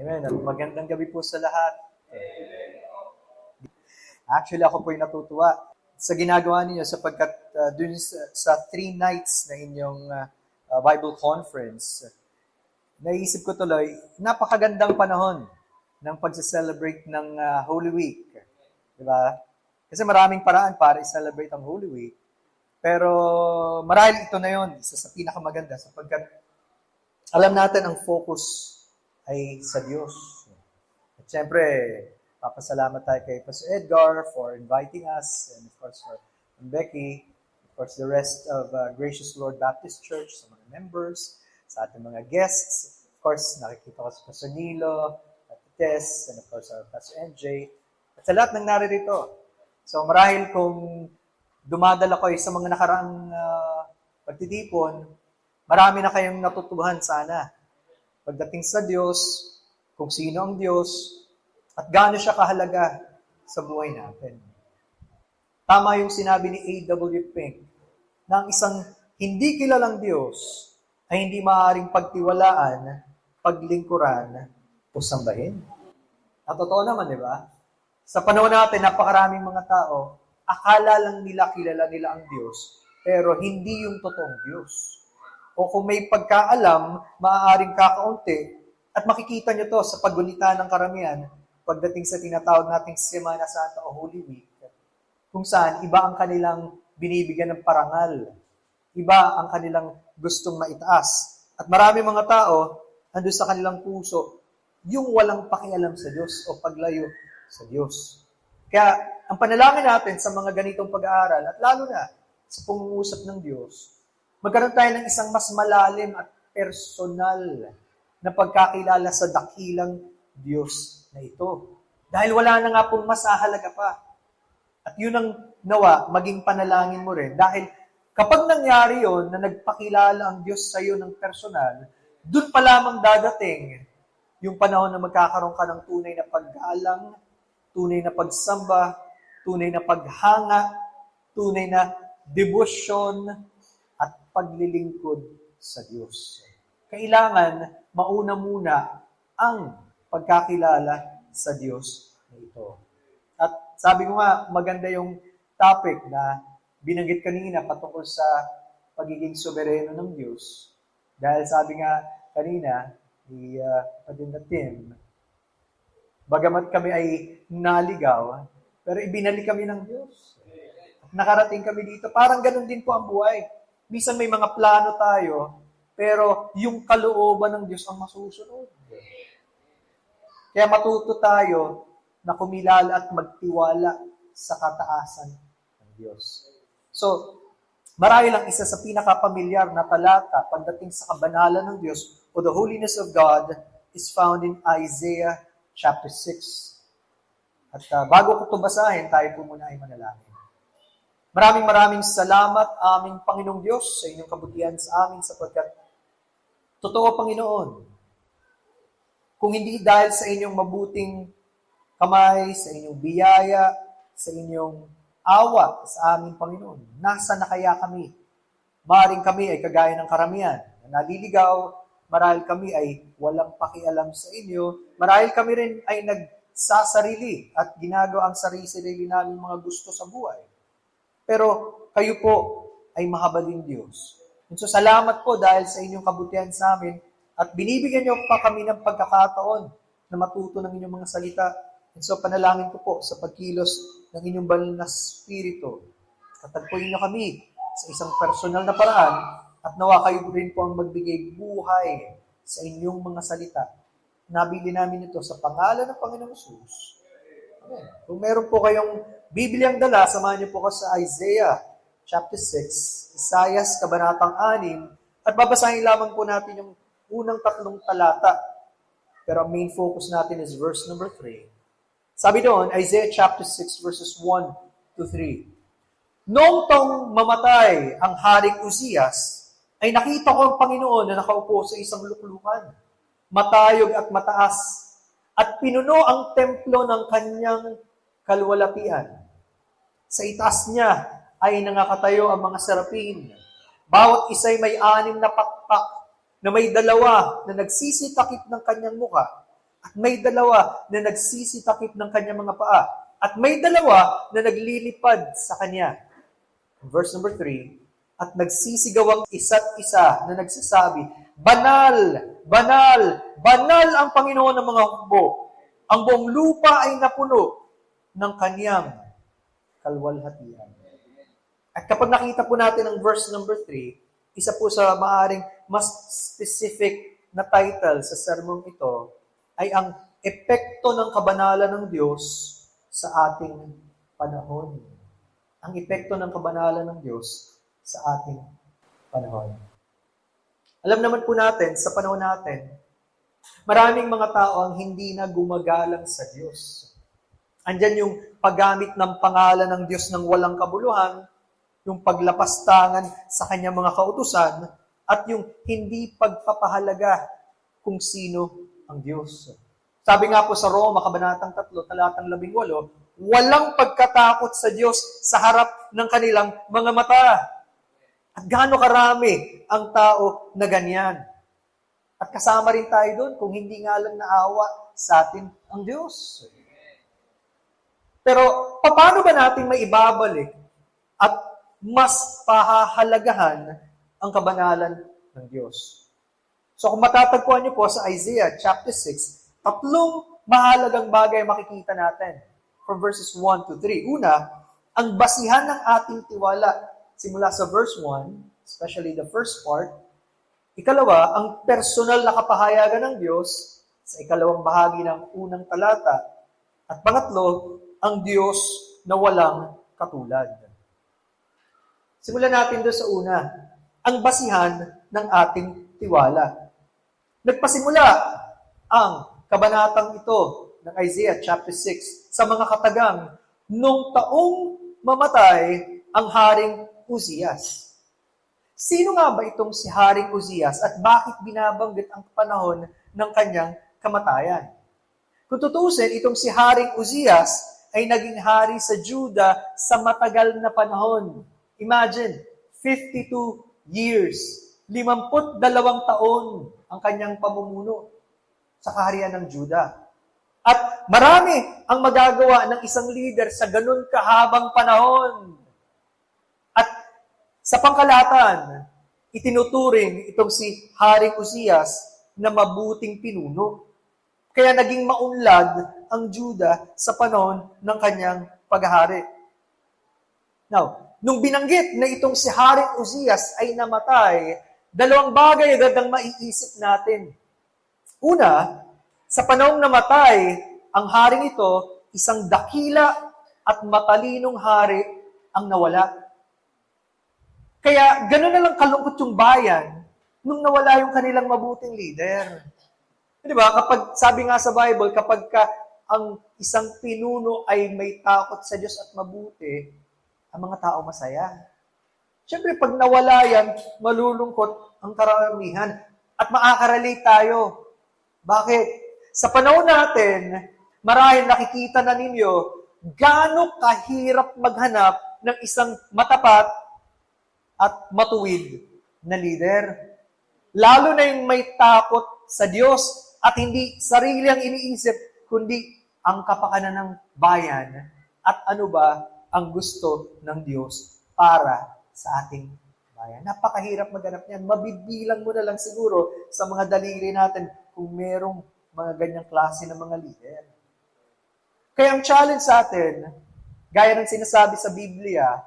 Amen. At magandang gabi po sa lahat. Actually, ako po yung natutuwa sa ginagawa ninyo sapagkat dun sa 3 nights na inyong Bible conference, naisip ko tuloy, napakagandang panahon ng pagsa-celebrate ng Holy Week. Diba? Kasi maraming paraan para i-celebrate ang Holy Week. Pero marahil ito na yon, isa sa pinakamaganda sapagkat alam natin ang focus ay sa Diyos. At syempre, papasalamat tayo kay Pastor Edgar for inviting us, and of course for Becky, of course the rest of Gracious Lord Baptist Church, sa mga members, sa ating mga guests. Of course, nakikita ko si Pastor Nilo, at Tess, and of course Pastor NJ, at sa lahat ng naririto. So marahil kung dumadala ko sa mga nakaraang pagtitipon, marami na kayong natutuhan sana pagdating sa Diyos, kung sino ang Diyos, at gaano siya kahalaga sa buhay natin. Tama yung sinabi ni A.W. Pink, na ang isang hindi kilalang Diyos ay hindi maaaring pagtiwalaan, paglingkuran, o sambahin. At totoo naman, di ba? Sa panahon natin, napakaraming mga tao, akala lang nila kilala nila ang Diyos, pero hindi yung totoong Diyos. O kung may pagkaalam, maaaring kakaunti, at makikita nyo to sa paggunita ng karamihan pagdating sa tinatawag nating Semana Santa o Holy Week, kung saan iba ang kanilang binibigyan ng parangal, iba ang kanilang gustong maitaas. At marami mga tao, andun sa kanilang puso, yung walang pakialam sa Diyos o paglayo sa Diyos. Kaya ang panalangin natin sa mga ganitong pag-aaral, at lalo na sa pangungusap ng Diyos, magkaroon tayo ng isang mas malalim at personal na pagkakilala sa dakilang Diyos na ito. Dahil wala na nga pong mas ahalaga pa. At yun ang nawa, maging panalangin mo rin. Dahil kapag nangyari yon na nagpakilala ang Diyos sa iyo ng personal, dun pa lamang dadating yung panahon na magkakaroon ka ng tunay na paggalang, tunay na pagsamba, tunay na paghanga, tunay na debosyon, at paglilingkod sa Diyos. Kailangan mauna muna ang pagkakilala sa Diyos na ito. At sabi ko nga, maganda yung topic na binanggit kanina patungkol sa pagiging sobereno ng Diyos. Dahil sabi nga kanina, ni Padre Tim, bagamat kami ay naligaw, pero ibinalik kami ng Diyos. At nakarating kami dito. Parang ganun din po ang buhay. Minsan may mga plano tayo, pero yung kalooban ng Diyos ang masusunod. Kaya matuto tayo na kumilala at magtiwala sa kataasan ng Diyos. So, marahil ang isa sa pinakapamilyar na talata pagdating sa kabanalan ng Diyos o the holiness of God is found in Isaiah chapter 6. At bago ko ito basahin, tayo po muna ay manalangin. Maraming salamat, aming Panginoong Diyos, sa inyong kabutihan sa amin sapagkat totoo, Panginoon, kung hindi dahil sa inyong mabuting kamay, sa inyong biyaya, sa inyong awa sa aming Panginoon, nasa na kaya kami? Maaaring kami ay kagaya ng karamihan, na naliligaw, marahil kami ay walang pakialam sa inyo, marahil kami rin ay nagsasarili at ginagawa ang sarili namin mga gusto sa buhay. Pero kayo po ay mahabaling Diyos. And so salamat po dahil sa inyong kabutihan sa amin at binibigyan niyo pa kami ng pagkakataon na matuto ng inyong mga salita. And so panalangin ko po sa pagkilos ng inyong banal na spirito. Tatagpuin niyo kami sa isang personal na paraan at nawa kayo rin po ang magbigay buhay sa inyong mga salita. Nabili namin ito sa pangalan ng Panginoong Hesus. Amen. Kung meron po kayong Bibliang dala, samahan niyo po ko sa Isaiah chapter 6, Isaias kabanatang 6, at babasahin lamang po natin yung unang 3 talata. Pero ang main focus natin is verse number 3. Sabi doon, Isaiah chapter 6 verses 1 to 3. Noong taong mamatay ang Haring Uzias, ay nakita ko ang Panginoon na nakaupo sa isang luklukan, matayog at mataas, at pinuno ang templo ng kanyang kaluwalhatian. Sa itaas niya ay nangakatayo ang mga serapin. Bawat isa'y may 6 na pakpak na may 2 na nagsisitakip ng kanyang mukha At may dalawa na nagsisitakip ng kanyang mga paa. At may dalawa na naglilipad sa kanya. Verse number 3, at nagsisigaw ang isa't isa na nagsasabi, Banal! Banal! Banal ang Panginoon ng mga hukbo. Ang buong lupa ay napuno ng kanyang kalwalhatian. At kapag nakita po natin ang verse number 3, isa po sa maaring mas specific na title sa sermong ito ay ang epekto ng kabanalan ng Diyos sa ating panahon. Ang epekto ng kabanalan ng Diyos sa ating panahon. Alam naman po natin, sa panahon natin, maraming mga tao ang hindi na gumagalang sa Diyos. Andyan yung paggamit ng pangalan ng Diyos ng walang kabuluhan, yung paglapastangan sa kanyang mga kautusan, at yung hindi pagpapahalaga kung sino ang Diyos. Sabi nga po sa Roma, Kabanatang 3, Talatang 18, walang pagkatakot sa Diyos sa harap ng kanilang mga mata. At gaano karami ang tao na ganyan. At kasama rin tayo doon kung hindi nga lang naawa sa atin ang Diyos. Pero paano ba natin maibabalik at mas pahahalagahan ang kabanalan ng Diyos? So kung matatagpuan niyo po sa Isaiah chapter 6, 3 mahalagang bagay makikita natin from verses 1 to 3. Una, ang basihan ng ating tiwala simula sa verse 1, especially the first part. Ikalawa, ang personal na kapahayagan ng Diyos sa ikalawang bahagi ng unang talata. At pangatlo, ang Diyos na walang katulad. Simulan natin doon sa una, ang basihan ng ating tiwala. Nagpasimula ang kabanatang ito ng Isaiah chapter 6 sa mga katagang nung taong mamatay ang Haring Uzias. Sino nga ba itong si Haring Uzias at bakit binabanggit ang panahon ng kanyang kamatayan? Kung tutusin, itong si Haring Uzias ay naging hari sa Juda sa matagal na panahon. Imagine, 52 years, 52 taon ang kanyang pamumuno sa kaharian ng Juda. At marami ang magagawa ng isang leader sa ganun kahabang panahon. At sa pangkalahatan, itinuturing itong si Haring Uzias na mabuting pinuno. Kaya naging maunlad ang Juda sa panahon ng kanyang paghahari. Now, nung binanggit na itong si Haring Uzias ay namatay, dalawang bagay agad ang maiisip natin. Una, sa panahong namatay, ang haring ito, isang dakila at matalinong hari ang nawala. Kaya gano'n na lang kalungkot yung bayan nung nawala yung kanilang mabuting leader. Di ba? Kapag, sabi nga sa Bible, kapag ang isang pinuno ay may takot sa Diyos at mabuti, ang mga tao masaya. Siyempre, pag nawala yan, malulungkot ang karamihan at makaka-relate tayo. Bakit? Sa panahon natin, marahil nakikita na ninyo gaano kahirap maghanap ng isang matapat at matuwid na leader. Lalo na yung may takot sa Diyos at hindi sarili ang iniisip, kundi ang kapakanan ng bayan at ano ba ang gusto ng Diyos para sa ating bayan. Napakahirap maghanap niyan. Mabibilang mo na lang siguro sa mga daliri natin kung merong mga ganyang klase ng mga leader. Kaya ang challenge sa atin, gaya ng sinasabi sa Biblia,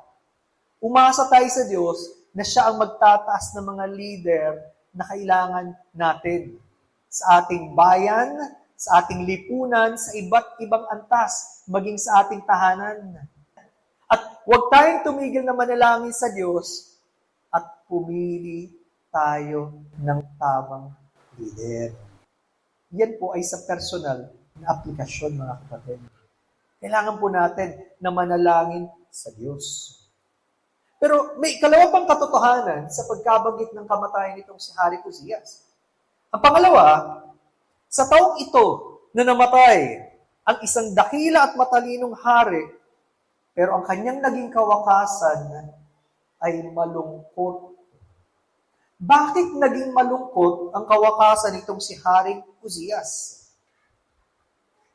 umasa tayo sa Diyos na siya ang magtataas ng mga leader na kailangan natin sa ating bayan, sa ating lipunan, sa iba't ibang antas, maging sa ating tahanan. At huwag tayong tumigil na manalangin sa Diyos at pumili tayo ng tamang leader. Yan po ay sa personal na aplikasyon, mga kapatid. Kailangan po natin na manalangin sa Diyos. Pero may ikalawa pang katotohanan sa pagkabanggit ng kamatayan nitong si Haring Uzias. Ang pangalawa, sa taong ito na namatay ang isang dakila at matalinong hari, pero ang kanyang naging kawakasan ay malungkot. Bakit naging malungkot ang kawakasan nitong si Haring Uzias?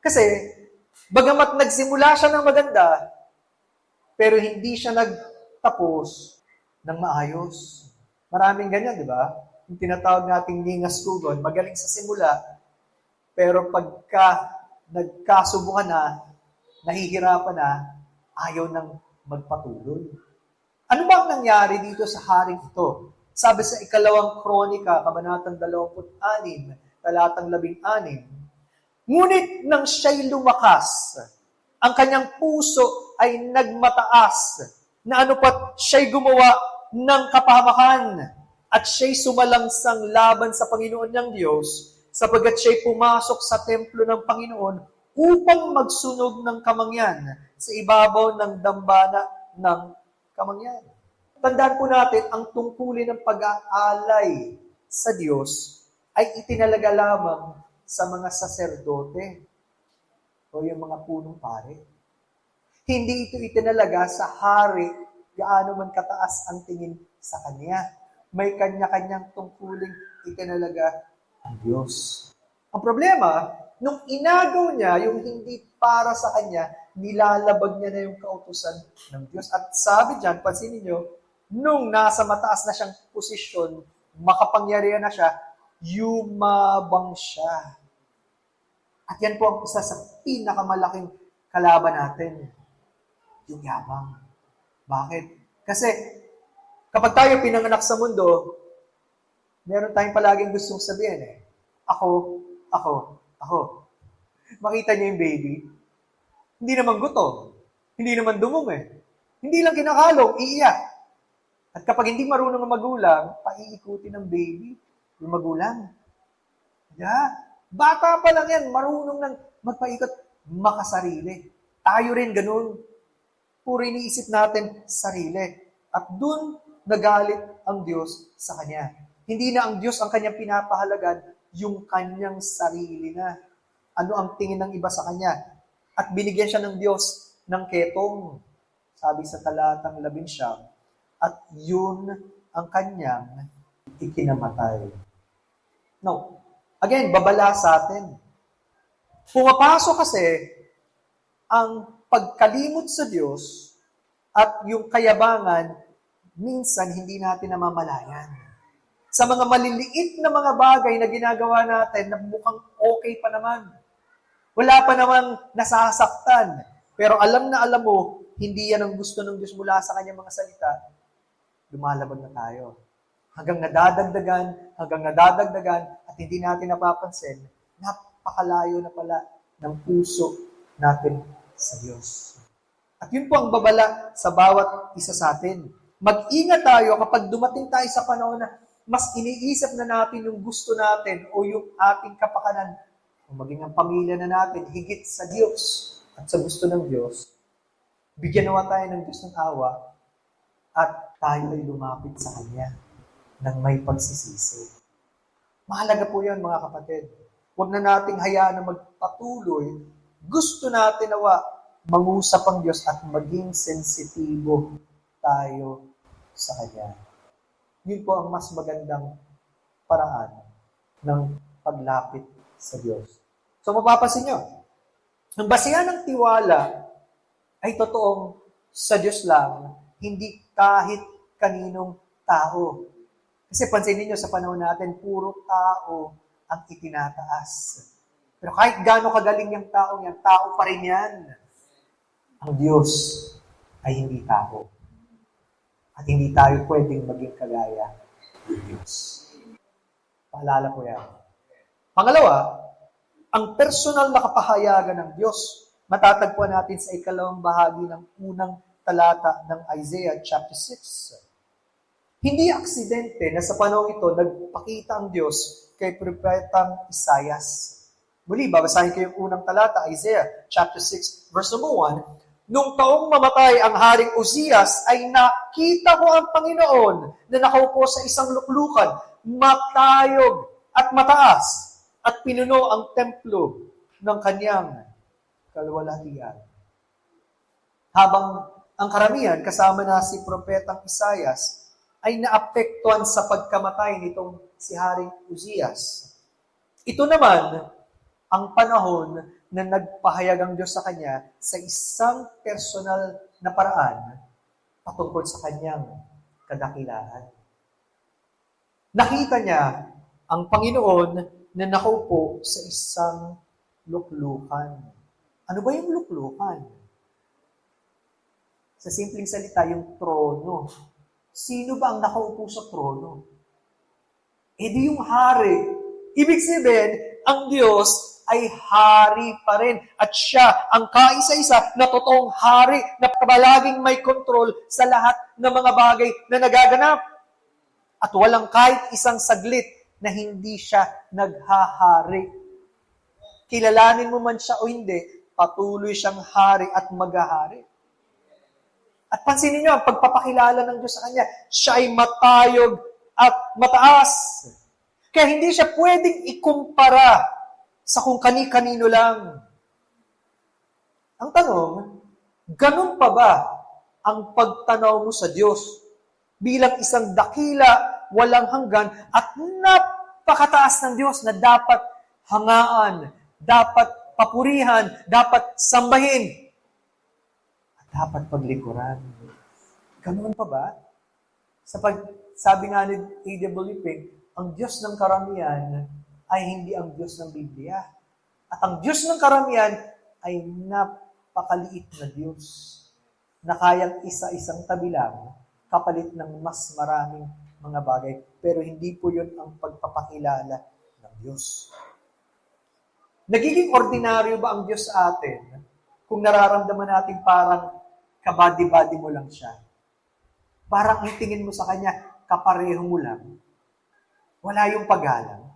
Kasi, bagamat nagsimula siya ng maganda, pero hindi siya nagtapos ng maayos. Maraming ganyan, di ba? Yung tinatawag nating ningas kugon, magaling sa simula, pero pagka nagkasubukan na, nahihirapan na, ayaw nang magpatuloy. Ano ba ang nangyari dito sa haring ito? Sabi sa ikalawang kronika, kabanatang 26, talatang 16, ngunit nang siya'y lumakas, ang kanyang puso ay nagmataas, na ano pat siya'y gumawa ng kapahamakan, at siya'y sumalangsang laban sa Panginoon niyang Diyos, sapagkat siya'y pumasok sa templo ng Panginoon upang magsunog ng kamangyan sa ibabaw ng dambana ng kamangyan. Tandaan po natin, ang tungkulin ng pag-aalay sa Diyos ay itinalaga lamang sa mga saserdote o yung mga punong pare. Hindi ito itinalaga sa hari gaano man kataas ang tingin sa kanya. May kanya-kanyang tungkuling itinalaga ang Diyos. Ang problema, nung inagaw niya yung hindi para sa kanya, nilalabag niya na yung kautusan ng Diyos. At sabi dyan, pansinin niyo, nung nasa mataas na siyang posisyon, makapangyarihan na siya, yumabang siya. At yan po ang isa sa pinakamalaking kalaban natin, yung yabang. Bakit? Kasi kapag tayo pinanganak sa mundo, meron tayong palaging gustong sabihin ako. Makita niyo yung baby, hindi naman gutom, hindi naman dumong Hindi lang kinakalong, iiyak. At kapag hindi marunong ang magulang, paiikutin ng baby, yung magulang. Bata pa lang yan, marunong nang magpaikot, makasarili. Tayo rin ganun. Puro iniisip natin sarili. At dun nagalit ang Diyos sa kanya. Hindi na ang Diyos ang kanyang pinapahalagan, yung kanyang sarili na. Ano ang tingin ng iba sa kanya? At binigyan siya ng Diyos ng ketong. Sabi sa talatang 11, at yun ang kanyang ikinamatay. No. Again, babala sa atin. Pumapasok kasi ang pagkalimot sa Diyos at yung kayabangan, minsan hindi natin namamalayan. Sa mga maliliit na mga bagay na ginagawa natin na mukhang okay pa naman. Wala pa namang nasasaktan. Pero alam na alam mo, hindi yan ang gusto ng Diyos mula sa kanyang mga salita. Lumalabag na tayo. Hanggang nadadagdagan, at hindi natin napapansin, napakalayo na pala ng puso natin sa Diyos. At yun po ang babala sa bawat isa sa atin. Mag-ingat tayo kapag dumating tayo sa panahon na mas iniisip na natin yung gusto natin o yung ating kapakanan o maging ang pamilya na natin higit sa Diyos at sa gusto ng Diyos. Bigyan nawa tayo ng Diyos ng awa at tayo ay lumapit sa Kanya ng may pagsisisi. Mahalaga po yan, mga kapatid. Huwag na nating hayaan na magpatuloy. Gusto natin nawa mangusap ang Diyos at maging sensitibo tayo sa Kanya. Yun po ang mas magandang paraan ng paglapit sa Diyos. So mapapansin nyo, ang basihan ng tiwala ay totoong sa Diyos lang, hindi kahit kaninong tao. Kasi pansinin nyo, sa panahon natin, puro tao ang itinataas. Pero kahit gaano kagaling yung tao yan, tao pa rin yan. Ang Diyos ay hindi tao. At hindi tayo pwedeng maging kagaya ng Diyos. Paalala ko yan. Pangalawa, ang personal na kapahayagan ng Diyos, matatagpuan natin sa ikalawang bahagi ng unang talata ng Isaiah chapter 6. Hindi aksidente na sa panahon ito, nagpakita ang Diyos kay Propetang Isaias. Muli, babasahin ko yung unang talata, Isaiah chapter 6, verse 1. Nung taong mamatay ang Haring Uzias, ay nakita ko ang Panginoon na nakaupo sa isang luklukan, matayog at mataas, at pinuno ang templo ng kanyang kalwalhatian. Habang ang karamihan, kasama na si Propetang Isaias, ay naapektuhan sa pagkamatay nitong si Haring Uzias. Ito naman ang panahon na nagpahayag ang Diyos sa kanya sa isang personal na paraan patungkol sa kanyang kadakilaan. Nakita niya ang Panginoon na nakaupo sa isang luklukan. Ano ba yung luklukan? Sa simpleng salita, yung trono. Sino ba ang nakaupo sa trono? Eh di yung hari. Ibig sabihin, ang Diyos ay hari pa rin. At siya ang kaisa-isa na totoong hari na palaging may kontrol sa lahat ng mga bagay na nagaganap. At walang kahit isang saglit na hindi siya naghahari. Kilalanin mo man siya o hindi, patuloy siyang hari at maghahari. At pansinin niyo, ang pagpapakilala ng Diyos sa Kanya, siya ay matayog at mataas. Kaya hindi siya pwedeng ikumpara sa kung kani-kanino lang. Ang tanong, ganun pa ba ang pagtanaw mo sa Diyos bilang isang dakila, walang hanggan, at napakataas ng Diyos na dapat hangaan, dapat papurihan, dapat sambahin, at dapat paglikuran. Ganun pa ba? Sabi nga ni A.W. Pink, ang Diyos ng karamihan ay hindi ang Diyos ng Biblia. At ang Diyos ng karamihan ay napakaliit na Diyos na kayang isa-isang tabi lang kapalit ng mas maraming mga bagay. Pero hindi po yun ang pagpapakilala ng Diyos. Nagiging ordinaryo ba ang Diyos sa atin kung nararamdaman natin parang kabady-bady mo lang siya? Parang ang tingin mo sa Kanya, kapareho mo lang. Wala yung paggalang.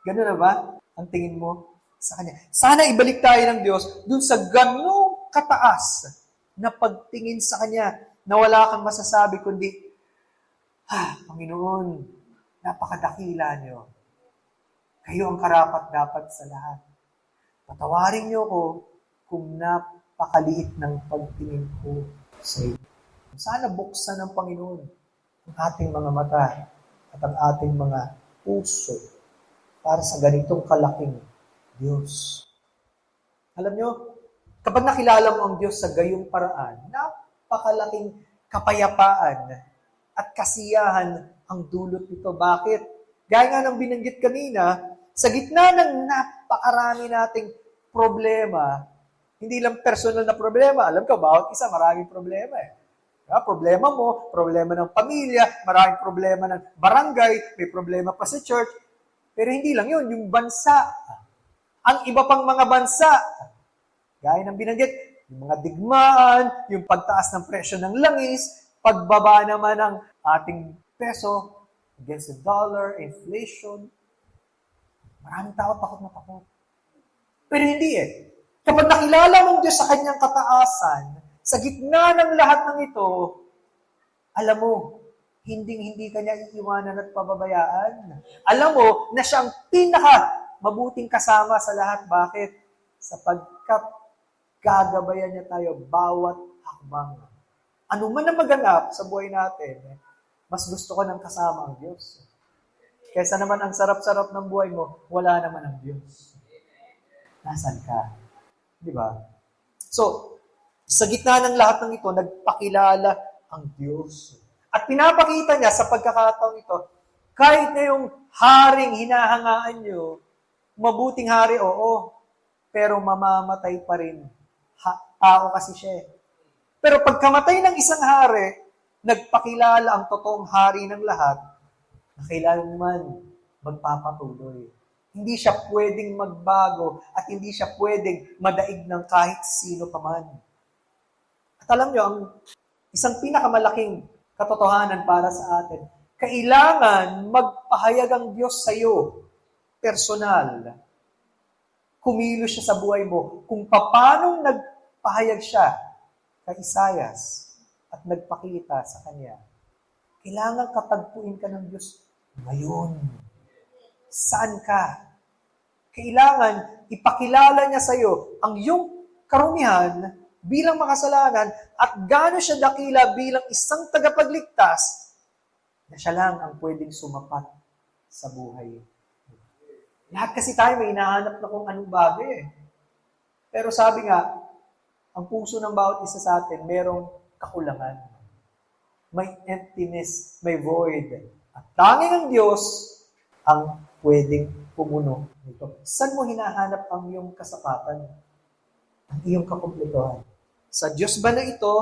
Ganun na ba ang tingin mo sa Kanya? Sana ibalik tayo ng Diyos dun sa ganong kataas na pagtingin sa Kanya na wala kang masasabi kundi, Panginoon, napakadakila niyo. Kayo ang karapat-dapat sa lahat. Patawarin niyo ko kung napakaliit ng pagtingin ko sa iyo. Sana buksan ng Panginoon ang ating mga mata at ang ating mga puso para sa ganitong kalaking Diyos. Alam niyo, kapag nakilala mo ang Diyos sa gayong paraan, napakalaking kapayapaan at kasiyahan ang dulot nito. Bakit? Gaya nga ng binanggit kanina, sa gitna ng napakarami nating problema, hindi lang personal na problema, alam ka, bawat isa maraming problema eh. Problema mo, problema ng pamilya, maraming problema ng barangay, may problema pa sa church, pero hindi lang yun, yung bansa, ang iba pang mga bansa, gaya ng binanggit, yung mga digmaan, yung pagtaas ng presyo ng langis, pagbaba naman ng ating peso against the dollar, inflation. Maraming tao takot na takot. Pero hindi eh. Kapag nakilala mong Diyos sa kanyang kataasan, sa gitna ng lahat ng ito, alam mo, hindi kanya iiwanan at pababayaan. Alam mo na siya ang mabuting kasama sa lahat. Bakit? Sapagkat gagabayan niya tayo bawat hakbang. Ano man ang maganap sa buhay natin, mas gusto ko ng kasama ang Diyos. Kaysa naman ang sarap-sarap ng buhay mo, wala naman ang Diyos. Nasaan ka? Di ba? So, sa gitna ng lahat ng ito, nagpakilala ang Diyos. At pinapakita niya sa pagkakataong ito, kahit na yung haring hinahangaan nyo, mabuting hari, oo, pero mamamatay pa rin. Tao kasi siya. Pero pagkamatay ng isang hari, nagpakilala ang totoong hari ng lahat na kailanman magpapatuloy. Hindi siya pwedeng magbago at hindi siya pwedeng madaig ng kahit sino pa man. At alam nyo, ang isang pinakamalaking katotohanan para sa atin, kailangan magpahayag ang Diyos sa iyo, personal. Kumilos siya sa buhay mo kung paanong nagpahayag siya kay Isaias at nagpakita sa kanya. Kailangan katagpuin ka ng Diyos ngayon. Saan ka? Kailangan ipakilala niya sa iyo ang iyong karumihan bilang makasalanan at gaano siya dakila bilang isang tagapagligtas na siya lang ang pwedeng sumapat sa buhay. Lahat kasi tayo may hinahanap na kung anong bagay eh. Pero sabi nga, ang puso ng bawat isa sa atin, merong kakulangan. May emptiness, may void. At tanging ang Diyos ang pwedeng pumuno nito. Saan mo hinahanap ang iyong kasapatan? Ang iyong kakumpletuhan? Sa Diyos ba na ito,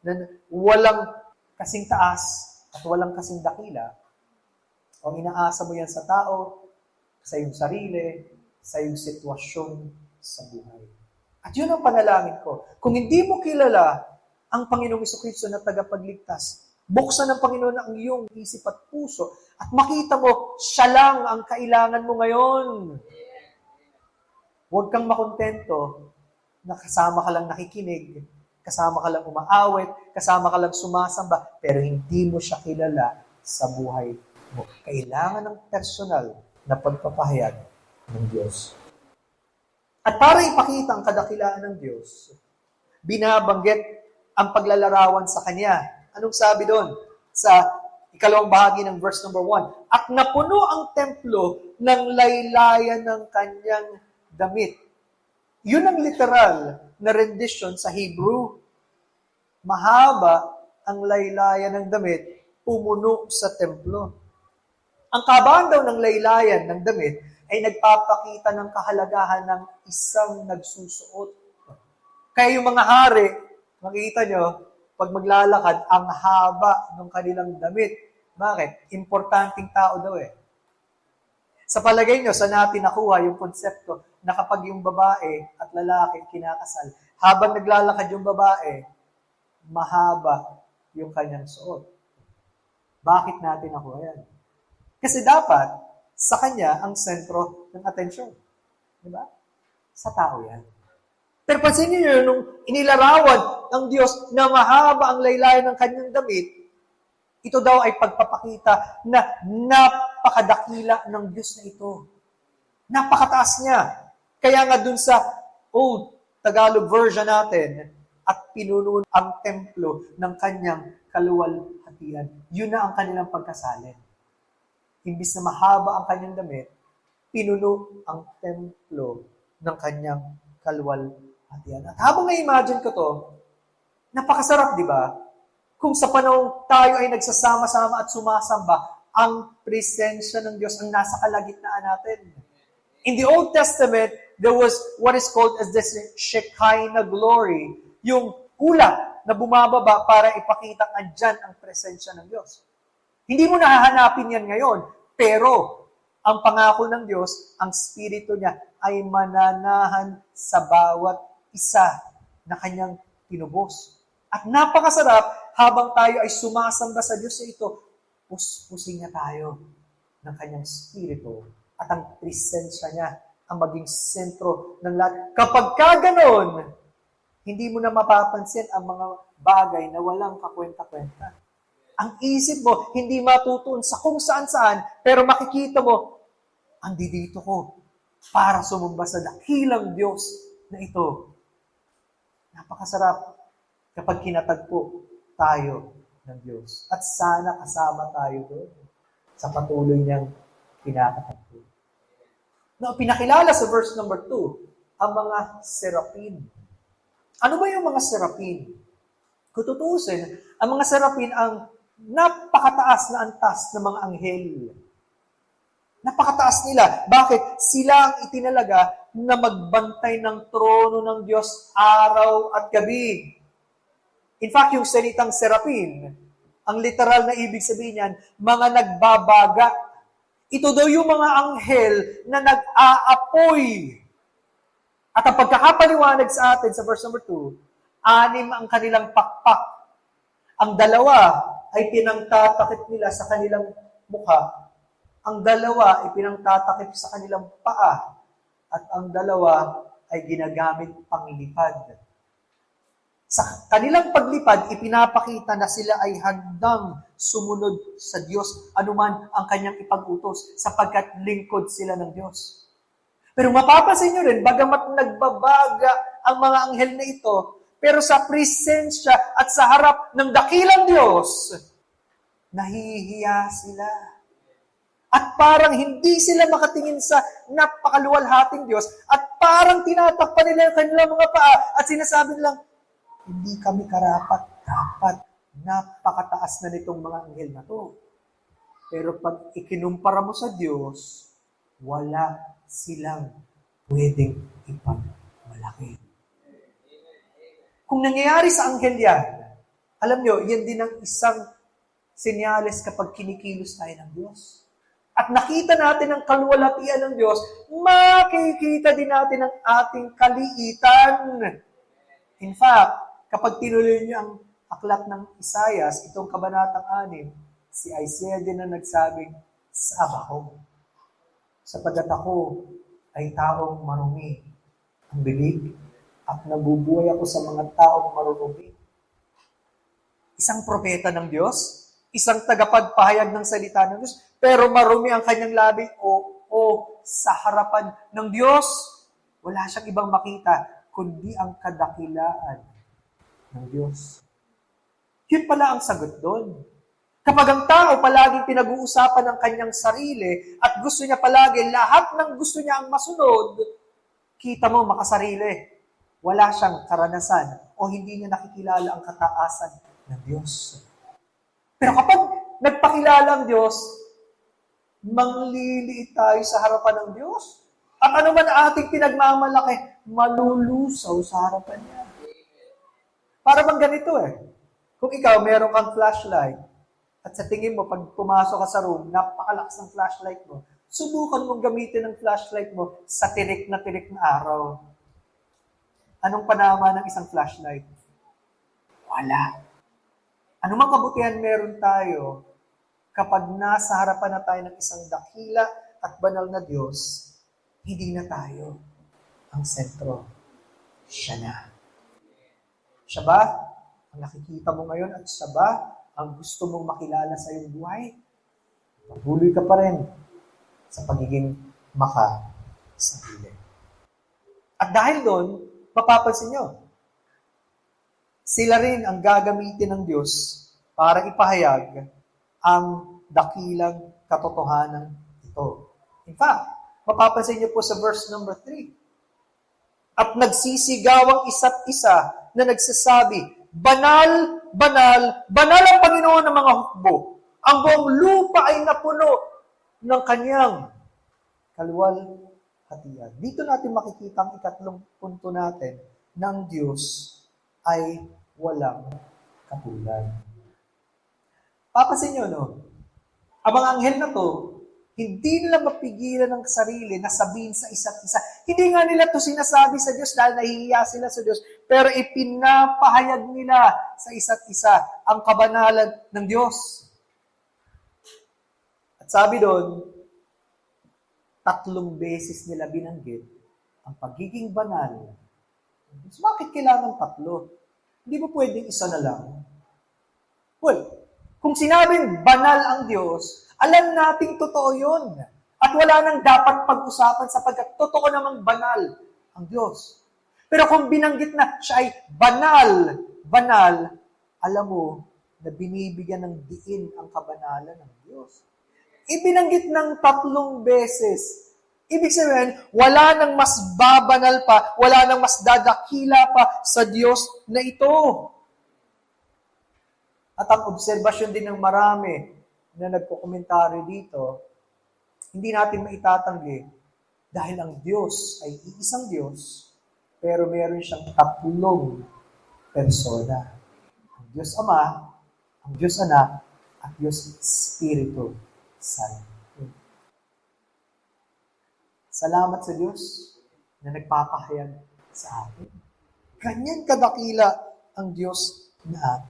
na walang kasing taas at walang kasing dakila? O inaasa mo yan sa tao, sa iyong sarili, sa iyong sitwasyon sa buhay? At yun ang panalangin ko. Kung hindi mo kilala ang Panginoong Jesucristo na tagapagligtas, buksan ng Panginoon ang iyong isip at puso at makita mo, siya lang ang kailangan mo ngayon. Huwag kang makontento na kasama ka lang nakikinig, kasama ka lang umaawit, kasama ka lang sumasamba, pero hindi mo siya kilala sa buhay mo. Kailangan ng personal na pagpapahayag ng Diyos. At para ipakita ang kadakilaan ng Diyos, binabanggit ang paglalarawan sa Kanya. Anong sabi doon? Sa ikalawang bahagi ng verse number 1. At napuno ang templo ng laylayan ng Kanyang damit. Yun ang literal na rendition sa Hebrew. Mahaba ang laylayan ng damit, pumuno sa templo. Ang kahabaan daw ng laylayan ng damit ay nagpapakita ng kahalagahan ng isang nagsusuot. Kaya yung mga hari, makikita nyo, pag maglalakad, ang haba ng kanilang damit. Bakit? Importanteng tao daw eh. Sa palagay nyo, saan natin nakuha yung konsepto na kapag yung babae at lalaki kinakasal, habang naglalakad yung babae, mahaba yung kanyang suot. Bakit natin nakuha yan? Kasi dapat, sa kanya ang sentro ng atensyon. Diba? Sa tao yan. Pero pansin niyo nung inilarawan ng Diyos na mahaba ang laylayan ng kanyang damit, ito daw ay pagpapakita na napakadakila ng Diyos na ito. Napakataas niya. Kaya nga dun sa Old Tagalog version natin, at pinuno ang templo ng kanyang kaluwalhatian. Yun na ang kanilang pagkasalin. Imbis na mahaba ang kanyang damit, pinuno ang templo ng kanyang kaluwalhatian. At habang na-imagine ko to, napakasarap, di ba? Kung sa panahon tayo ay nagsasama-sama at sumasamba, ang presensya ng Diyos ang nasa kalagitnaan natin. In the Old Testament, there was what is called as the Shekinah glory, yung ulap na bumababa para ipakita andyan ang presensya ng Diyos. Hindi mo nahahanapin yan ngayon, pero ang pangako ng Diyos, ang Espiritu niya ay mananahan sa bawat isa na kanyang tinubos. At napakasarap, habang tayo ay sumasamba sa Diyos na ito, puspusin niya tayo ng kanyang Espiritu at ang presensya niya ang maging sentro ng lahat. Kapag ganon, hindi mo na mapapansin ang mga bagay na walang kakwenta-kwenta. Ang isip mo, hindi matutuon sa kung saan-saan, pero makikita mo, andito ko para sumamba sa dakilang Diyos na ito. Napakasarap kapag kinatagpo tayo ng Diyos. At sana kasama tayo doon sa patuloy niyang kinakatagpo. Now, pinakilala sa verse number 2, ang mga serapin. Ano ba yung mga serapin? Kung tutuusin, ang mga serapin ang napakataas na antas ng mga anghel. Napakataas nila. Bakit? Sila ang itinalaga na magbantay ng trono ng Diyos araw at gabi. In fact, yung salitang serapin, ang literal na ibig sabihin niyan, mga nagbabaga. Ito daw yung mga anghel na nag-aapoy. At ang pagkakapaliwanag sa atin sa verse number 2, 6 ang kanilang pakpak. Ang dalawa ay pinangtatakip nila sa kanilang mukha. Ang dalawa ay pinangtatakip sa kanilang paa. At ang dalawa ay ginagamit panglipad. Sa kanilang paglipad, ipinapakita na sila ay handang sumunod sa Diyos anuman ang kanyang ipag-utos sapagkat lingkod sila ng Diyos. Pero mapapansin nyo rin, bagamat nagbabaga ang mga anghel na ito, pero sa presensya at sa harap ng dakilang Diyos, nahihiya sila. At parang hindi sila makatingin sa napakaluwalhating Diyos at parang tinatakpan nila yung kanilang mga paa at sinasabi lang, hindi kami karapat-dapat. Napakataas na nitong mga anghel na to. Pero pag ikinumpara mo sa Diyos, wala silang pwedeng ipagmalaki. Kung nangyayari sa anghel yan, alam nyo, yan din ang isang senyales kapag kinikilos tayo ng Diyos. At nakita natin ang kaluwalhatian ng Diyos, makikita din natin ang ating kaliitan. In fact, kapag tinuloy niyo ang aklat ng Isaias, itong kabanatang 6, si Isaiah din na nagsabing, Saba ko, sapagkat ako ay taong marumi ang bibig at nabubuhay ako sa mga taong marurumi. Isang propeta ng Diyos, isang tagapagpahayag ng salita ng Diyos, pero marumi ang kanyang labi o sa harapan ng Diyos. Wala siyang ibang makita, kundi ang kadakilaan ng Diyos. Yun pala ang sagot doon. Kapag ang tao palaging pinag-uusapan ng kanyang sarili at gusto niya palagi, lahat ng gusto niya ang masunod, kita mo makasarili. Wala siyang karanasan o hindi niya nakikilala ang kataasan ng Diyos. Pero kapag nagpakilala ang Diyos, mangliliit tayo sa harapan ng Diyos. At ano man ating pinagmamalaki, malulusaw sa harapan niya. Para bang ganito Kung ikaw, meron kang flashlight, at sa tingin mo, pag pumasok ka sa room, napakalakas ng flashlight mo, subukan mong gamitin ang flashlight mo sa tirik na araw. Anong panama ng isang flashlight? Wala. Anumang kabutihan meron tayo, kapag nasa harapan na tayo ng isang dakila at banal na Diyos, hindi na tayo ang sentro. Siya na. Siya ba ang nakikita mo ngayon at siya ba ang gusto mong makilala sa iyong buhay? Patuloy ka pa rin sa pagiging makasarili. At dahil doon, mapapansin nyo, sila rin ang gagamitin ng Diyos para ipahayag ang dakilang katotohanan ito. In fact, mapapansin niyo po sa verse number 3. At nagsisigaw ang isa't isa na nagsasabi, Banal, banal, banal ang Panginoon ng mga hukbo. Ang buong lupa ay napuno ng kanyang kaluwalhatian. Dito natin makikita ang ikatlong punto natin ng Diyos ay walang katulad. Papasin nyo, ang mga anghel na to, hindi nila mapigilan ng sarili na sabihin sa isa't isa. Hindi nga nila to sinasabi sa Diyos dahil nahihiya sila sa Diyos, pero ipinapahayag nila sa isa't isa ang kabanalan ng Diyos. At sabi doon, 3 beses nila binanggit ang pagiging banal. So, bakit kailangan 3? Hindi ba pwedeng isa na lang? Well, kung sinabing banal ang Diyos, alam nating totoo yun. At wala nang dapat pag-usapan sapagkat totoo namang banal ang Diyos. Pero kung binanggit na siya ay banal, alam mo na binibigyan ng diin ang kabanalan ng Diyos. Ibinanggit ng 3 beses. Ibig sabihin, wala nang mas babanal pa, wala nang mas dadakila pa sa Diyos na ito. At ang obserbasyon din ng marami na nagko-komentaryo dito, hindi natin maitatanggi dahil ang Diyos ay iisang Diyos, pero meron siyang 3 persona. Ang Diyos Ama, ang Diyos Anak, at Diyos Espiritu Santo. Salamat sa Diyos na nagpapahayag sa atin. Ganyan kadakila ang Diyos na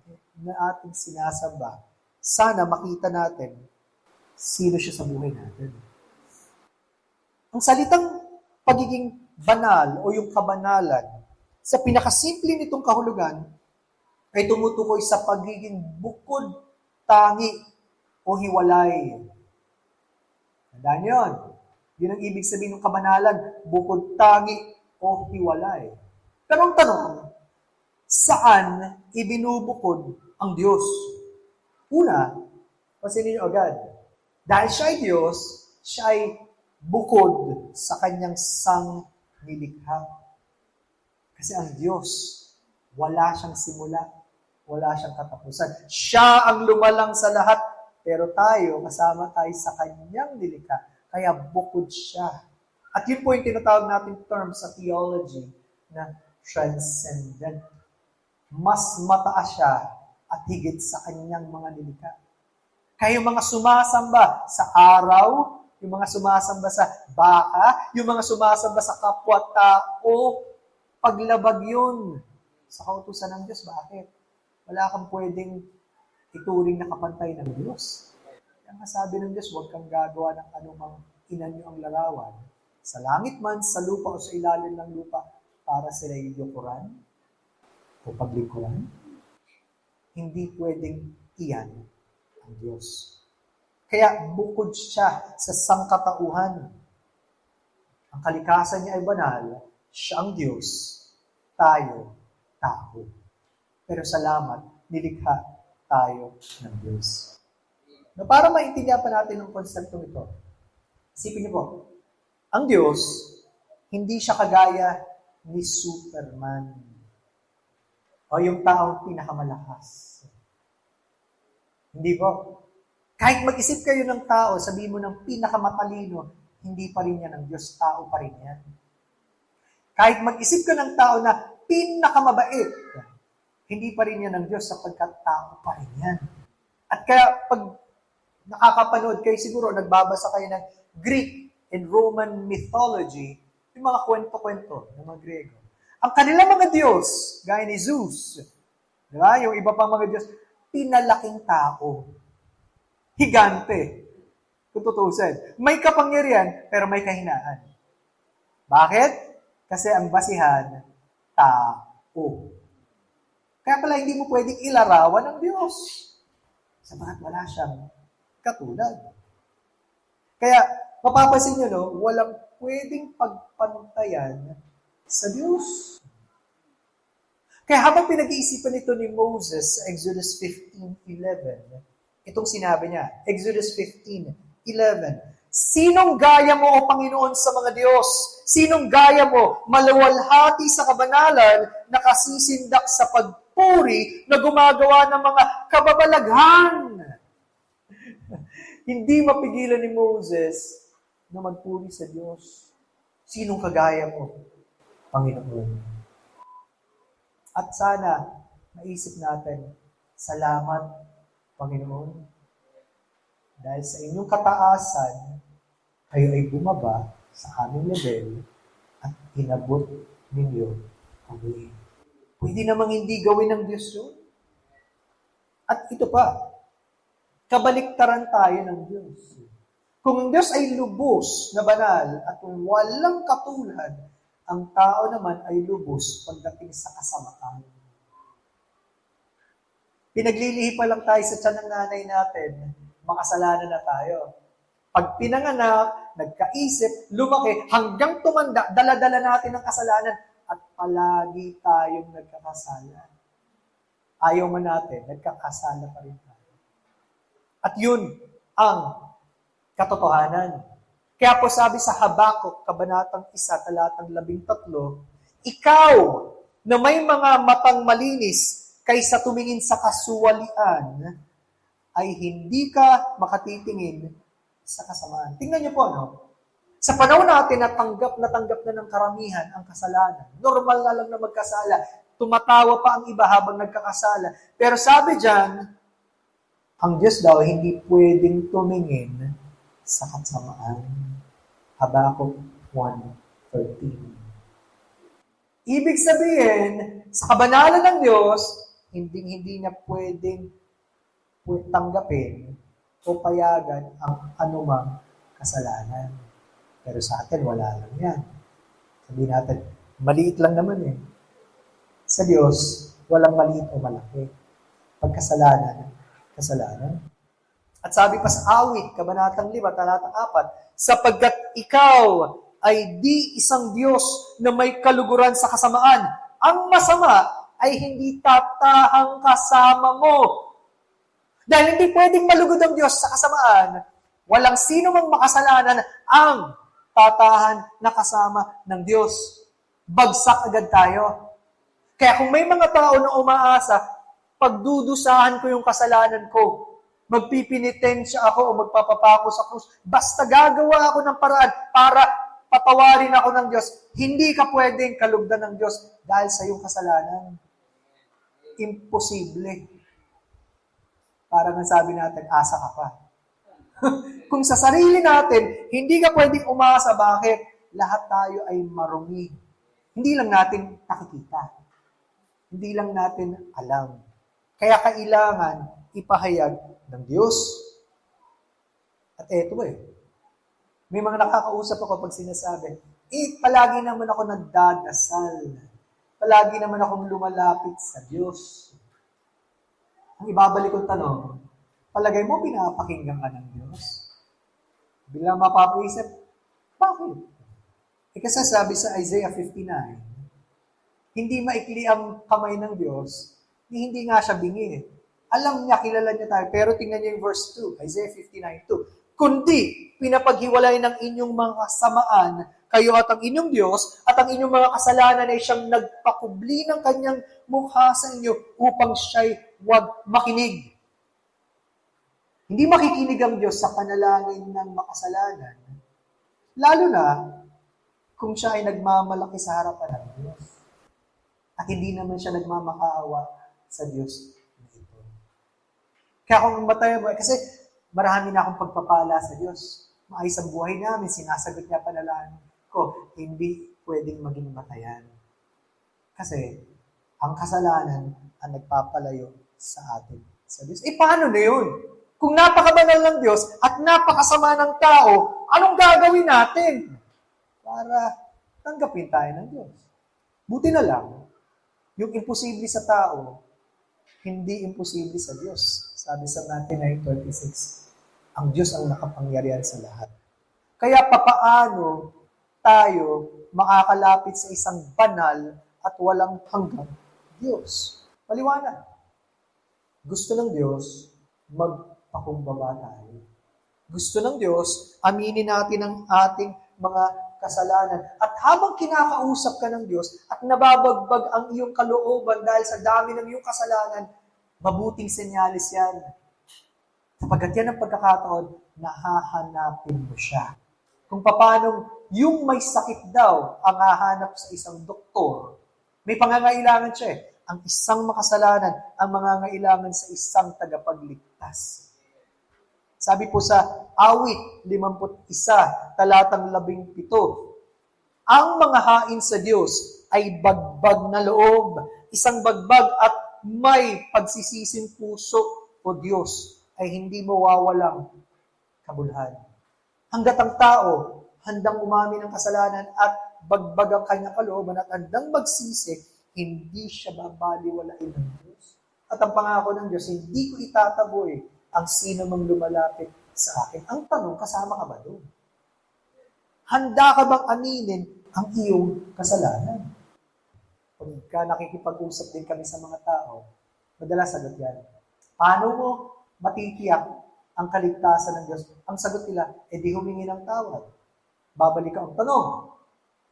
ating sinasamba. Sana makita natin sino siya sa buhay natin. Ang salitang pagiging banal o yung kabanalan, sa pinakasimple nitong kahulugan, ay tumutukoy sa pagiging bukod, tangi, o hiwalay. Tandaan yun. Yun ang ibig sabihin ng kabanalan, bukod, tangi, o hiwalay. Pero ang tanong, saan ibinubukod ang Diyos? Una, pansinin niyo agad, Dahil siya ay Diyos, siya ay bukod sa kanyang nilikha. Kasi ang Diyos, wala siyang simula, wala siyang katapusan. Siya ang lumalang sa lahat, pero tayo, kasama tayo sa kanyang nilikha. Kaya bukod siya. At yun po yung tinatawag natin term sa theology na transcendent. Mas mataas siya at higit sa kanyang mga nilikha. Kaya yung mga sumasamba sa araw, yung mga sumasamba sa baka, yung mga sumasamba sa kapwa-tao, paglabag yun sa kautusan ng Diyos. Bakit? Wala kang pwedeng ituring na kapantay ng Diyos. Kaya nga sabi ng Diyos, huwag kang gagawa ng anumang inanyo ang larawan. Sa langit man, sa lupa o sa ilalim ng lupa, para sila yukuran o paglingkuran. Hindi pwedeng iyan ang Diyos. Kaya bukod siya sa sangkatauhan. Ang kalikasan niya ay banal, siya ang Diyos, tayo, tao. Pero salamat, nilikha tayo ng Diyos. Na para maintindihan pa natin ang konseptong ito, isipin niyo po, ang Diyos, hindi siya kagaya ni Superman o yung taong pinakamalakas. Hindi po. Kahit mag-isip kayo ng tao, sabihin mo ng pinakamatalino, hindi pa rin yan ang Diyos, tao pa rin yan. Kahit mag-isip ka ng tao na pinakamabait, hindi pa rin yan ang Diyos sapagkat tao pa rin yan. At kaya pag nakakapanood kayo siguro, nagbabasa kayo ng Greek and Roman mythology, yung mga kwento-kwento ng mga Grego. Ang kanilang mga Diyos, gaya ni Zeus, di ba? Yung iba pang mga Diyos, pinalaking tao. Higante. Kung tutusin. May kapangyarihan, pero may kahinaan. Bakit? Kasi ang basihan, tao. Kaya pala hindi mo pwedeng ilarawan ng Diyos. Sabagat wala siyang katulad. Kaya, mapapansin nyo, no, walang pwedeng pagpantayan sa Diyos. Kaya habang pinag-iisipan ito ni Moses sa Exodus 15:11, itong sinabi niya, Exodus 15:11, sinong gaya mo, O Panginoon, sa mga Diyos? Sinong gaya mo, maluwalhati sa kabanalan, nakasisindak sa pagpuri, na gumagawa ng mga kababalaghan? Hindi mapigilan ni Moses na magpuri sa Diyos. Sinong kagaya mo, Panginoon? At sana, maisip natin, salamat, Panginoon, dahil sa inyong kataasan, kayo ay bumaba sa aming level at inabot ninyo kami. Pwede namang hindi gawin ng Diyos yun. At ito pa, kabaliktaran tayo ng Diyos. Kung ang Diyos ay lubos na banal at walang katulad, ang tao naman ay lubos pagdating sa kasamaan. Pinaglilihi pa lang tayo sa tiyan ng nanay natin, makasalanan na tayo. Pag pinanganak, nagkaisip, lumaki, hanggang tumanda, dala-dala natin ang kasalanan at palagi tayong nagkakasala. Ayaw man natin, nagkakasala pa rin tayo. At yun ang katotohanan. Kaya po sabi sa Habakuk, Kabanatang 1, Talatang 13, ikaw na may mga matang malinis kaysa tumingin sa kasuwalian, ay hindi ka makatitingin sa kasamaan. Tingnan niyo po, no? Sa panahon natin na tanggap na ng karamihan ang kasalanan, normal na lang na magkasala, tumatawa pa ang iba habang nagkakasala. Pero sabi diyan, ang Diyos daw hindi pwedeng tumingin sa kasamaan. Habakuk 1:13. Ibig sabihin, sa kabanalan ng Diyos, hindi na pwedeng tanggapin o payagan ang anumang kasalanan. Pero sa atin, wala lang yan. Sabihin natin, maliit lang naman eh. Sa Diyos, walang maliit o malaki. Pagkasalanan, kasalanan. At sabi pa sa awit, Kabanatang 5, Talatang 4, sapagkat ikaw ay di isang Diyos na may kaluguran sa kasamaan. Ang masama ay hindi tatahang kasama mo. Dahil hindi pwedeng malugod ang Diyos sa kasamaan, Walang sino mang makasalanan ang tatahan na kasama ng Diyos. Bagsak agad tayo. Kaya kung may mga tao na umaasa, pagdudusahan ko yung kasalanan ko, magpipinitensya ako o magpapapako sa krus, basta gagawa ako ng paraan para patawarin ako ng Diyos, hindi ka pwedeng kalugdan ng Diyos dahil sa iyong kasalanan. Imposible. Parang ang sabi natin, asa ka pa. Kung sa sarili natin, hindi ka pwedeng umasa. Bakit? Lahat tayo ay marumi. Hindi lang natin nakikita. Hindi lang natin alam. Kaya kailangan ipahayag ng Diyos. At eto may mga nakakausap ako pag sinasabi, palagi naman ako nagdadasal. Palagi naman akong lumalapit sa Diyos. Ang ibabalik kong tanong, palagay mo pinapakinggan ka ng Diyos? Bilang mapapaisip, bakit? Kasi sabi sa Isaiah 59, hindi maikli ang kamay ng Diyos, hindi nga siya bingi. Alam niya, kilala niya tayo, pero tingnan niyo yung verse 2, Isaiah 59:2. Kundi, pinapaghiwalay ng inyong mga kasamaan, kayo at ang inyong Diyos, at ang inyong mga kasalanan ay siyang nagpakubli ng kanyang mukha sa inyo upang siya'y huwag makinig. Hindi makikinig ang Diyos sa panalangin ng makasalanan, lalo na kung siya ay nagmamalaki sa harapan ng Diyos. At hindi naman siya nagmamakaawa sa Diyos ito. Kaya kung matayo mo, kasi marami na akong pagpapala sa Diyos. Maayos ang buhay namin, sinasagot niya panalangin ko, hindi pwedeng maging matayan. Kasi ang kasalanan ang nagpapalayo sa atin sa Diyos. Paano na yun? Kung napakabanal ng Diyos at napakasama ng tao, anong gagawin natin para tanggapin tayo ng Diyos? Buti na lang, yung imposible sa tao, hindi imposible sa Diyos. Sabi sa Matthew 9:26, ang Diyos ang nakapangyarihan sa lahat. Kaya papaano tayo makakalapit sa isang banal at walang hanggang Diyos? Maliwanag. Gusto ng Diyos, magpakumbaba tayo. Gusto ng Diyos, aminin natin ang ating mga kasalanan. At habang kinakausap ka ng Diyos at nababagbag ang iyong kalooban dahil sa dami ng iyong kasalanan, mabuting senyalis yan. Sapagkat yan ang pagkakataon, nahahanapin mo siya. Kung paano yung may sakit daw ang hahanap sa isang doktor, may pangangailangan siya Ang isang makasalanan ang mangangailangan sa isang tagapagligtas. Sabi po sa Awit 51, talatang 17, ang mga hain sa Diyos ay bagbag na loob, isang bagbag at may pagsisising puso o Diyos ay hindi mawawalang kabulhan. Hanggat ang tao handang umamin ng kasalanan at bagbag ang kanyang kalooban at handang magsisi, hindi siya babaliwalain ng Diyos. At ang pangako ng Diyos, hindi ko itataboy ang sino mang lumalapit sa akin. Ang tanong, kasama ka ba doon? Handa ka bang aminin ang iyong kasalanan? Pagka nakikipag-usap din kami sa mga tao, madalas sagot yan. Paano mo matitiyak ang kaligtasan ng Diyos? Ang sagot nila, di humingi ng tawad. Babalik ka ang tanong,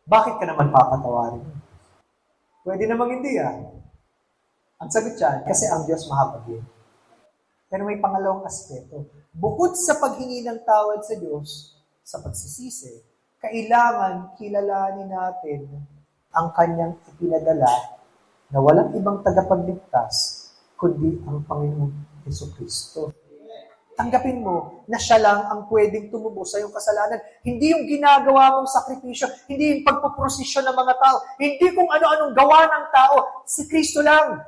bakit ka naman papatawarin? Pwede namang hindi Ang sagot dyan, kasi ang Diyos mahapagin. Pero may pangalawang aspeto. Bukod sa paghingi ng tawad sa Diyos, sa pagsisisi, kailangan kilalanin natin ang kanyang ipinadala na walang ibang tagapagligtas, kundi ang Panginoong Jesucristo. Tanggapin mo na siya lang ang pwedeng tumubos sa iyong kasalanan. Hindi yung ginagawa mong sakripisyo, hindi yung pagpuprosesyon ng mga tao, hindi kung ano-anong gawa ng tao, si Kristo lang.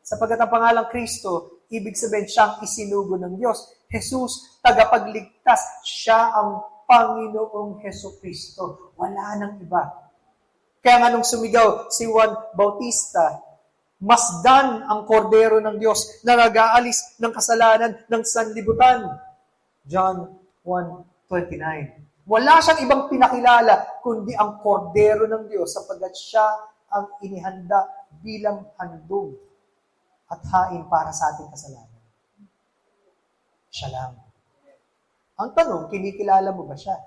Sapagkat ang pangalang Kristo, ibig sabihin siyang isinugo ng Diyos. Jesus, tagapagligtas, siya ang Panginoong Jesucristo. Wala nang iba. Kaya nga nung sumigaw si Juan Bautista, masdan ang kordero ng Diyos na nag-aalis ng kasalanan ng sanlibutan. John 1:29. Wala siyang ibang pinakilala kundi ang kordero ng Diyos sapagkat siya ang inihanda bilang handog at hain para sa ating kasalanan. Siya lang. Ang tanong, kinikilala mo ba siya?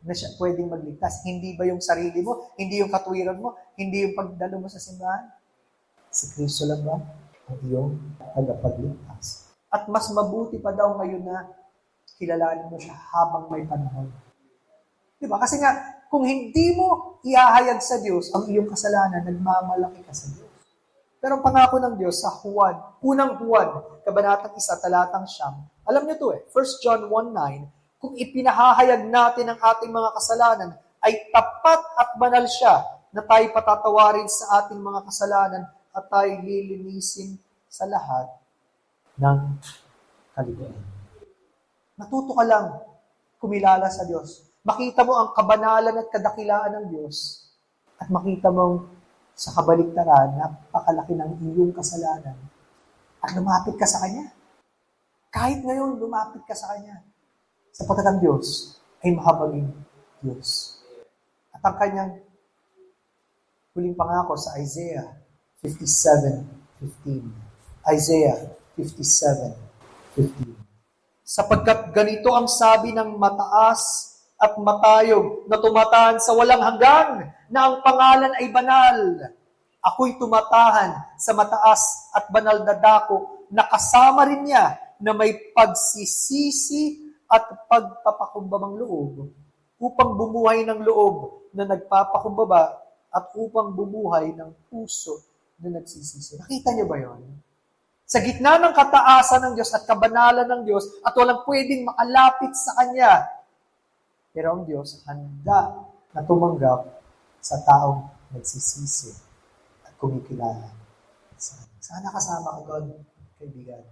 Na siya pwedeng magligtas? Hindi ba yung sarili mo? Hindi yung katwiran mo? Hindi yung pagdalo mo sa simbahan? Si Kristo lang ba ang iyong tagapagligtas? At mas mabuti pa daw ngayon na kilalanin mo siya habang may panahon. Diba? Kasi nga, kung hindi mo ihahayag sa Diyos ang iyong kasalanan, nagmamalaki ka sa Diyos. Pero ang pangako ng Diyos sa Juan, unang Juan, kabanatang 1, talatang 9, alam niyo to 1 John 1:9, kung ipinahahayag natin ang ating mga kasalanan, ay tapat at banal siya na tayo patatawarin sa ating mga kasalanan at tayo lilinisin sa lahat ng kalikuan. Natuto ka lang kumilala sa Diyos. Makita mo ang kabanalan at kadakilaan ng Diyos at makita mong sa kabaligtaran, napakalaki ng iyong kasalanan at lumapit ka sa Kanya. Kahit ngayon, lumapit ka sa Kanya. Sapagkat ang Diyos ay mahabaging Diyos. At ang Kanyang huling pangako sa Isaiah 57:15. Isaiah 57:15. Sapagkat ganito ang sabi ng mataas at matayog na tumatahan sa walang hanggan na ang pangalan ay banal. Ako'y tumatahan sa mataas at banal na dako na kasama rin niya na may pagsisisi at pagpapakumbabang loob upang bumuhay ng loob na nagpapakumbaba at upang bumuhay ng puso na nagsisisi. Nakita niyo ba yon? Sa gitna ng kataasan ng Diyos at kabanalan ng Diyos at walang pwedeng makalapit sa Kanya, pero ang Diyos handa na tumanggap sa taong nagsisisi at kumikilala sa Kanya. Sana kasama ka doon, kaibigan.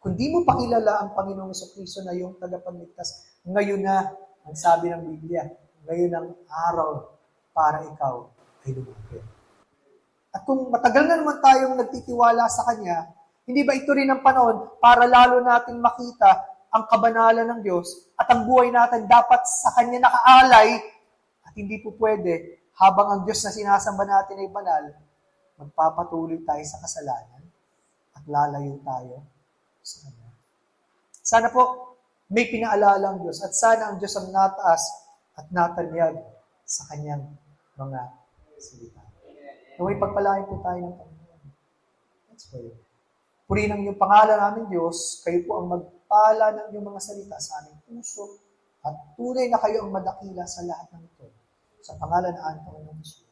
Kung di mo pakilala ang Panginoong Jesucristo na yung tagapagligtas, ngayon na, ang sabi ng Biblia, ngayon ang araw para ikaw ay lumapit. At kung matagal na naman tayong nagtitiwala sa Kanya, hindi ba ito rin ang panahon para lalo natin makita ang kabanalan ng Diyos at ang buhay natin dapat sa Kanya nakaalay at hindi po pwede habang ang Diyos na sinasamba natin ay banal, magpapatuloy tayo sa kasalanan at lalayo tayo sa Kanya. Sana po may pinaalala ang Diyos at sana ang Diyos ang nataas at natanyag sa Kanyang mga salita. Naway pagpalain po tayo ng Panginoon. Let's pray. Purihin ang iyong pangalan namin Diyos, kayo po ang magpala ng iyong mga salita sa aming puso at tunay na kayo ang madakila sa lahat ng ito. Sa pangalan ng Panginoon Jesus.